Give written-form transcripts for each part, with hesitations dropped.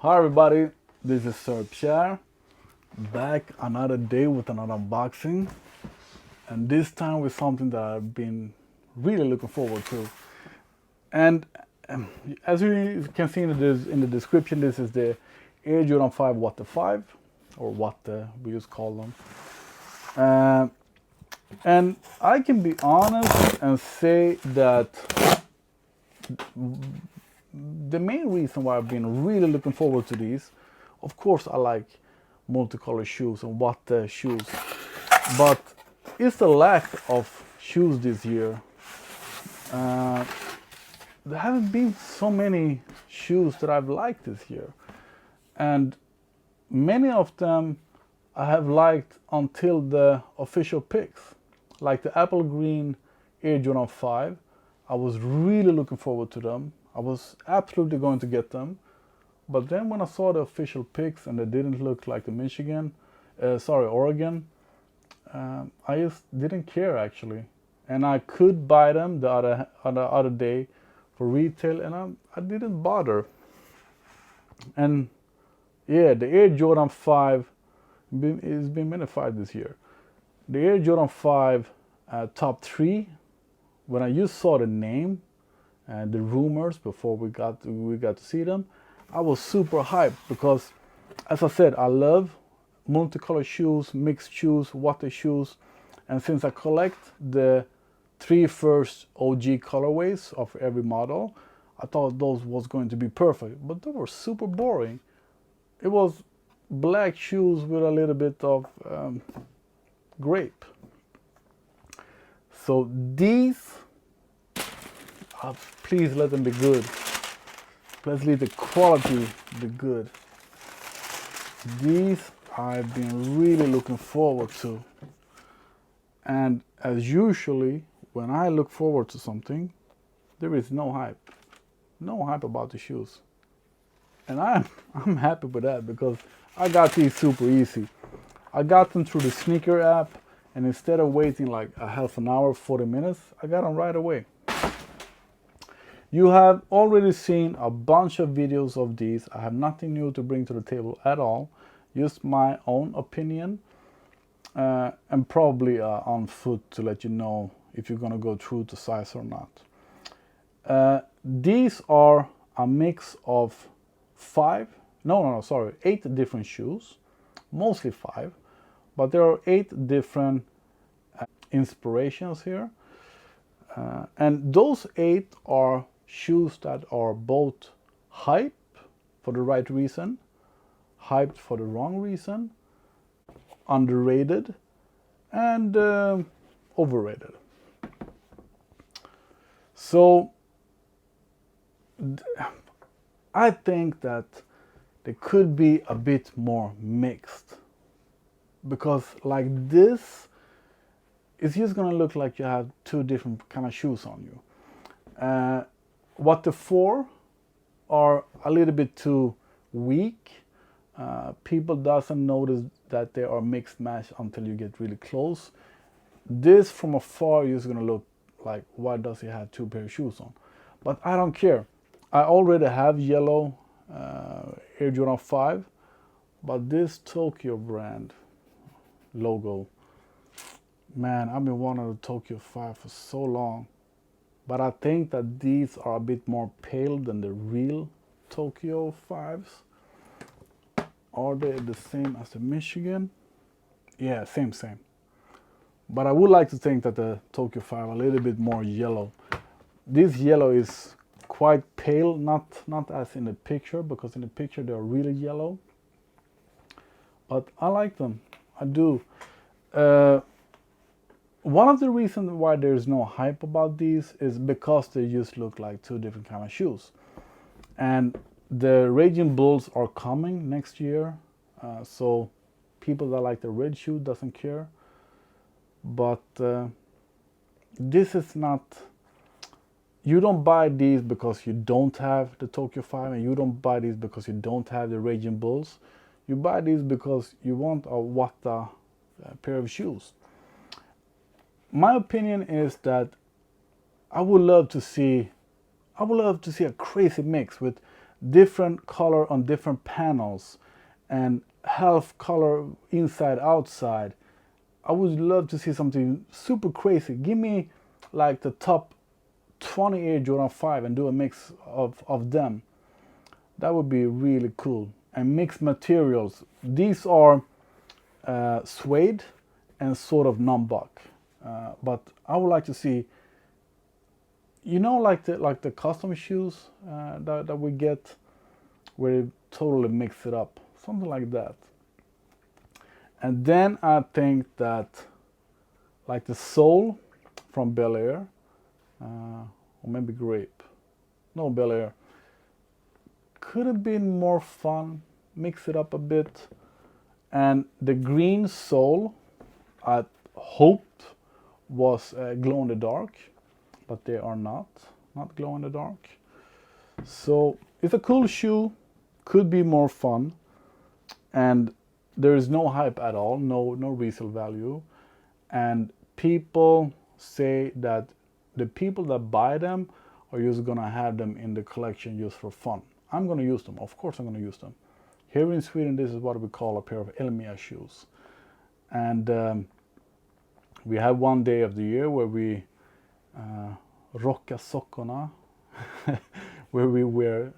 Hi everybody, this is Sir Pierre, back another day with another unboxing, and this time with something that I've been really looking forward to. And as you can see in the description, this is the Air Jordan 5 Water 5, or Water we just call them. And I can be honest and say that the main reason why I've been really looking forward to these, of course I like multicolor shoes and Water shoes, but it's the lack of shoes this year. There haven't been so many shoes that I've liked this year, and many of them I have liked until the official picks, like the apple green Air Jordan 5. I was really looking forward to them. I was absolutely going to get them, but then when I saw the official picks and they didn't look like the Oregon, I just didn't care actually, and I could buy them the other day for retail, and I didn't bother. And yeah, the Air Jordan 5 is been minified this year. The Air Jordan 5 top 3, when I just saw the name and the rumors before we got to see them, I was super hyped because, as I said, I love multicolor shoes, mixed shoes, Water shoes, and since I collect the 3 first OG colorways of every model, I thought those was going to be perfect, but they were super boring. It was black shoes with a little bit of grape. So these, please let them be good. Let's let the quality be good. These I've been really looking forward to. And as usually, when I look forward to something, there is no hype. No hype about the shoes. And I'm happy with that because I got these super easy. I got them through the sneaker app, and instead of waiting like a half an hour, 40 minutes, I got them right away. You have already seen a bunch of videos of these. I have nothing new to bring to the table at all. Just my own opinion, and probably on foot to let you know if you're gonna go through to size or not. These are a mix of 8 different shoes, mostly 5, but there are 8 different inspirations here. And those 8 are shoes that are both hype for the right reason, hyped for the wrong reason, underrated, and overrated. So I think that they could be a bit more mixed, because like this, it's just gonna look like you have 2 different kind of shoes on you. What the 4 are a little bit too weak. People doesn't notice that they are mixed match until you get really close. This from afar is gonna look like, why does he have 2 pair of shoes on? But I don't care. I already have yellow Air Jordan 5, but this Tokyo brand logo, man, I've been wanting a Tokyo 5 for so long, but I think that these are a bit more pale than the real Tokyo 5s. Are they the same as the Michigan? Yeah, same. But I would like to think that the Tokyo 5 are a little bit more yellow. This yellow is quite pale, not as in the picture, because in the picture they're really yellow. But I like them, I do. One of the reasons why there's no hype about these is because they just look like 2 different kind of shoes. And the Raging Bulls are coming next year, so people that like the red shoe doesn't care. But this is not, you don't buy these because you don't have the Tokyo 5, and you don't buy these because you don't have the Raging Bulls. You buy these because you want a Water pair of shoes. My opinion is that I would love to see a crazy mix with different color on different panels and half color inside outside. I would love to see something super crazy. Give me like the top 20 Air Jordan 5 and do a mix of them. That would be really cool. And mixed materials. These are suede and sort of nubuck. But I would like to see, you know, like the custom shoes that we get, where they totally mix it up, something like that. And then I think that, like the sole from Bel Air, or maybe Grape, no, Bel Air, could have been more fun, mix it up a bit. And the green sole, I hoped was glow in the dark, but they are not glow in the dark. So it's a cool shoe, could be more fun, and there is no hype at all, no resale value. And people say that the people that buy them are just gonna have them in the collection just for fun. I'm gonna use them, of course I'm gonna use them. Here in Sweden, this is what we call a pair of Elmia shoes. And we have one day of the year where we rocka sockorna, where we wear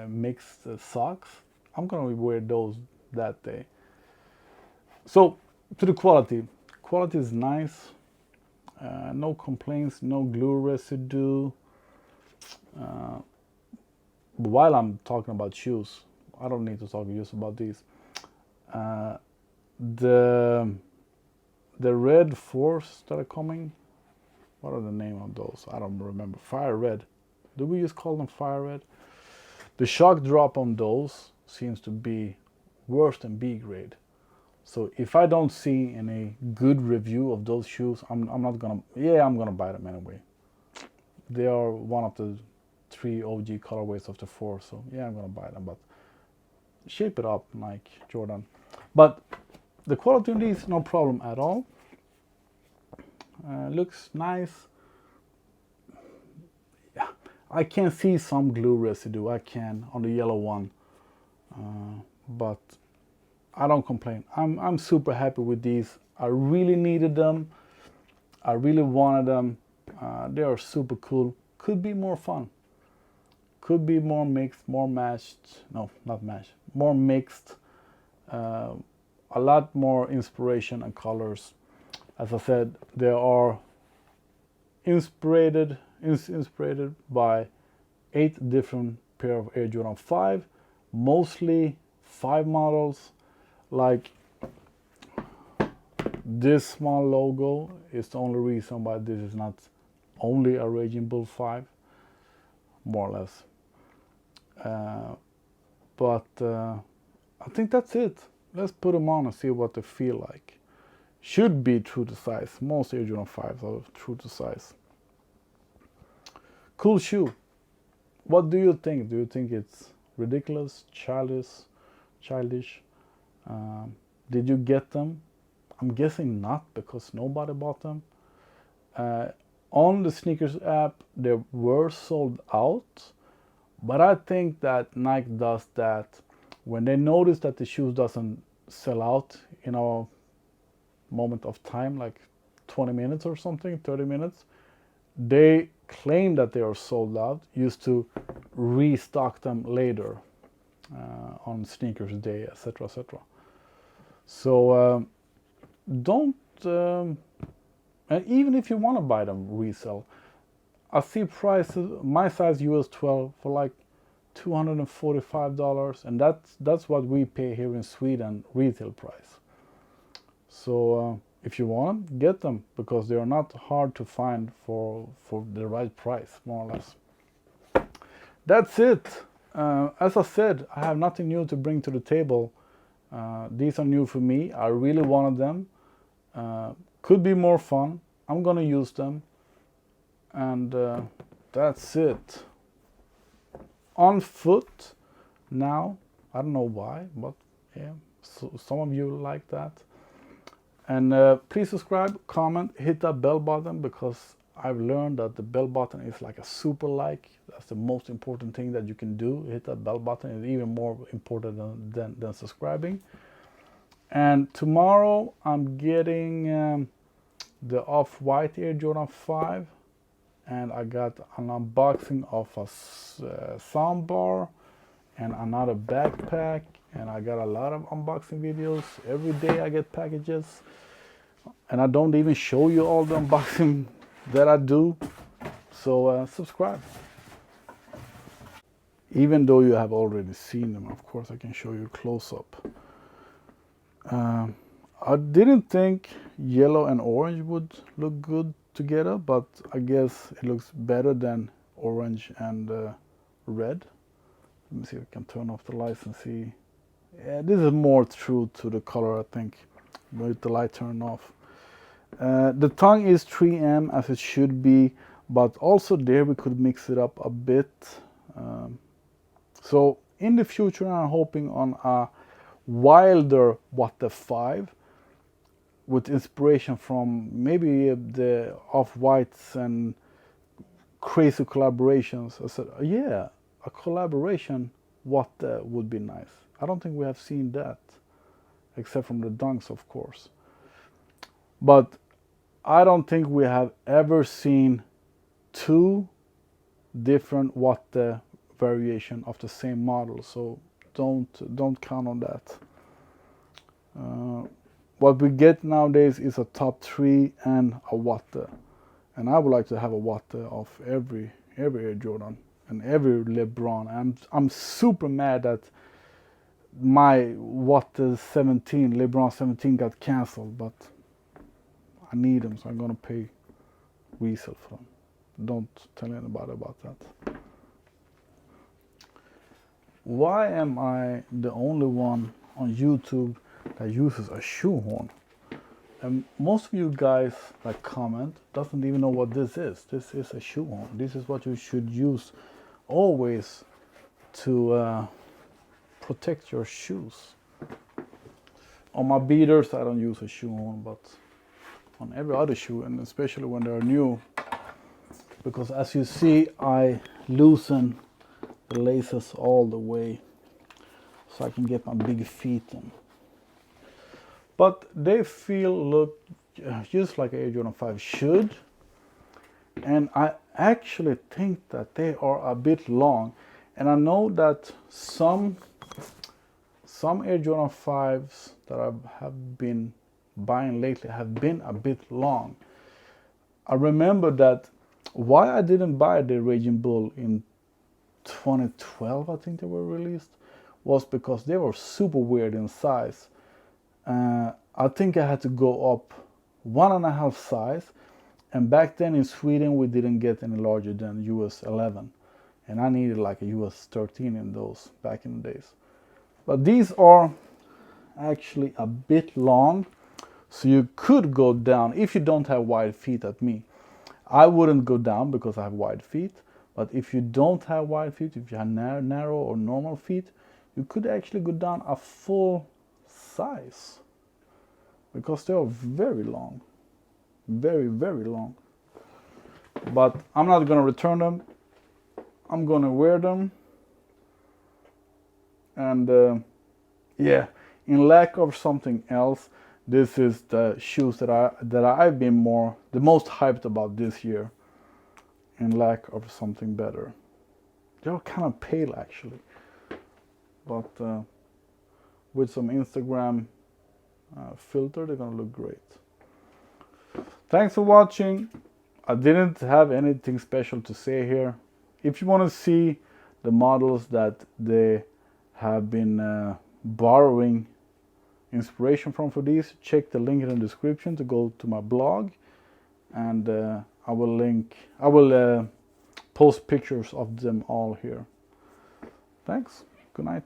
mixed socks. I'm gonna wear those that day. So to the quality. Quality is nice. No complaints, no glue residue. While I'm talking about shoes, I don't need to talk just about these. The red force that are coming, what are the name of those? I don't remember. Fire red. Do we just call them fire red? The shock drop on those seems to be worse than B grade. So if I don't see any good review of those shoes, I'm not gonna, I'm gonna buy them anyway. They are one of the 3 OG colorways of the 4, so I'm gonna buy them. But shape it up, Nike, Jordan. But the quality on these, no problem at all. Looks nice. Yeah, I can see some glue residue. I can on the yellow one, but I don't complain. I'm super happy with these. I really needed them. I really wanted them. They are super cool. Could be more fun. Could be more mixed, more matched. No, not matched. More mixed. A lot more inspiration and colors. As I said, they are inspired by 8 different pair of Air Jordan 5, mostly 5 models. Like this small logo is the only reason why this is not only a Raging Bull 5, more or less. But I think that's it. Let's put them on and see what they feel like. Should be true to size. Most Air Jordan 5s are true to size. Cool shoe. What do you think? Do you think it's ridiculous, childish? Did you get them? I'm guessing not, because nobody bought them. On the sneakers app, they were sold out, but I think that Nike does that when they notice that the shoes doesn't sell out in a moment of time, like 20 minutes or something, 30 minutes. They claim that they are sold out, used to restock them later on sneakers day, etc., etc. So don't, and even if you want to buy them resell, I see prices, my size US 12 for like $245, and that's what we pay here in Sweden retail price. So if you want them, get them, because they are not hard to find for the right price, more or less. That's it. As I said, I have nothing new to bring to the table. These are new for me. I really wanted them. Could be more fun. I'm gonna use them. And that's it. On foot now. I don't know why, but yeah, so some of you like that. And please subscribe, comment, hit that bell button, because I've learned that the bell button is like a super like. That's the most important thing that you can do. Hit that bell button. It's even more important than subscribing. And tomorrow I'm getting the Off-White Air Jordan 5, and I got an unboxing of a soundbar and another backpack, and I got a lot of unboxing videos. Every day I get packages, and I don't even show you all the unboxing that I do, so subscribe. Even though you have already seen them, of course I can show you close up. I didn't think yellow and orange would look good together, but I guess it looks better than orange and red. Let me see if I can turn off the lights and see. Yeah, this is more true to the color, I think, with the light turned off. The tongue is 3M as it should be, but also there we could mix it up a bit. So in the future I'm hoping on a wilder Watt 5 with inspiration from maybe the Off-Whites and crazy collaborations. I said, yeah, a collaboration, what would be nice. I don't think we have seen that, except from the Dunks, of course. But I don't think we have ever seen two different Watt variation of the same model, so don't count on that. What we get nowadays is a top 3 and a Watt, and I would like to have a Watt of every Air Jordan and every LeBron. And I'm super mad that my Watt 17, LeBron 17 got cancelled, but I need them, so I'm gonna pay resale for them. Don't tell anybody about that. Why am I the only one on YouTube that uses a shoehorn? And most of you guys that comment doesn't even know what this is. This is a shoehorn. This is what you should use always to protect your shoes. On my beaters I don't use a shoehorn, but on every other shoe, and especially when they're new, because as you see I loosen the laces all the way so I can get my big feet in. But they look just like Air Jordan 5 should, and I actually think that they are a bit long. And I know that some Air Jordan 5s that I have been buying lately have been a bit long. I remember that why I didn't buy the Raging Bull in 2012, I think they were released, was because they were super weird in size. I think I had to go up 1.5 size, and back then in Sweden we didn't get any larger than US 11, and I needed like a US 13 in those back in the days. But these are actually a bit long, so you could go down if you don't have wide feet at me. I wouldn't go down because I have wide feet. But if you don't have wide feet, if you have narrow or normal feet, you could actually go down a full size, because they are very long, very, very long. But I'm not going to return them. I'm going to wear them. And yeah, in lack of something else, this is the shoes that I've been the most hyped about this year. In lack of something better. They're kind of pale actually, but with some Instagram filter they're gonna look great. Thanks for watching. I didn't have anything special to say here. If you want to see the models that they have been borrowing inspiration from for these, check the link in the description to go to my blog, and I will post pictures of them all here. Thanks. Good night.